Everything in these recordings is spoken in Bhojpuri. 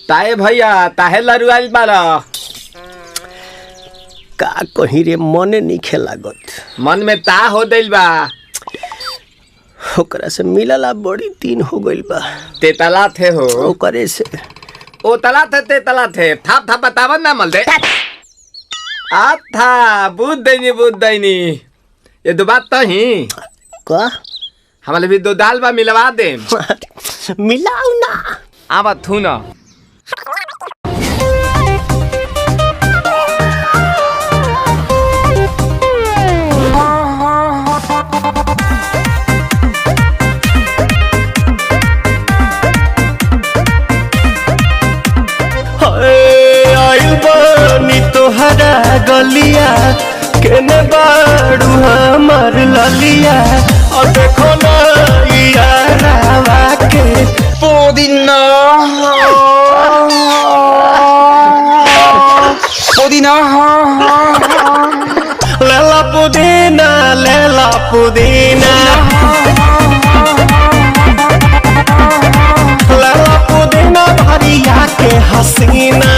ताए भैया ताहे लरुआल बारा का कहीं रे मने नहीं लागत। मन में ता हो दिल बा ओकरा से मिलला बड़ी दिन हो गइल बा। तेतला थे हो ओकरे से ओ तला थे तेतला थे थाप थाप बतावन ना मल दे आ था बुद्ध दैनी ये दो बात तो ही का हमारे भी दो दाल बा मिलवा दे मिलाऊ ना आवा थू ना आइल बानी तोहरा गलिया केने बाड़ू हमार ललिया और देखो ना यारावा के पुदीना पुदीना लेला पुदीना लेला पुदीना लेला पुदीना भरिया के हसीना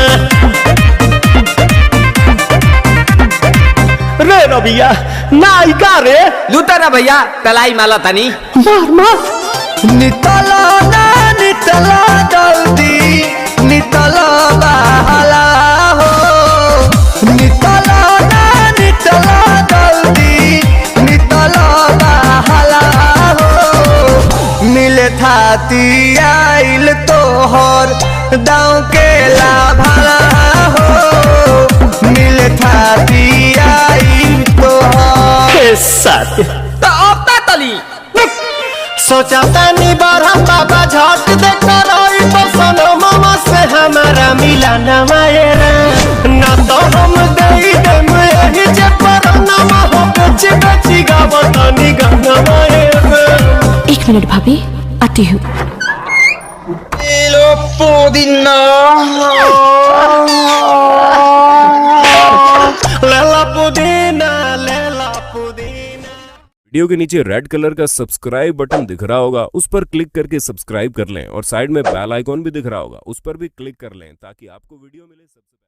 रे रबिया नायिका रे लूटा ना भैया तलाई माला तनी मार मार नितला ना नितला जल्दी नितला बहला हो नितला ना नितला जल्दी नितला बहला हो मिले थाती आइल तोहर दाँव के लाभला हो मिले थाती आइल तोहर साथ तली सोचा तानी बारा बाबा झट देखा रही पसंद मामा से हमारा मिला न मायरा ना तो हम दई दम यही जे पर नाम हो बेच बेची गावत नी गंगा मायरा। 1 मिनट भाभी आती हूँ। लो पुदीना लेला पुदीना लेला पुदीना। वीडियो के नीचे रेड कलर का सब्सक्राइब बटन दिख रहा होगा, उस पर क्लिक करके सब्सक्राइब कर लें और साइड में बेल आइकॉन भी दिख रहा होगा, उस पर भी क्लिक कर लें ताकि आपको वीडियो मिले सबसे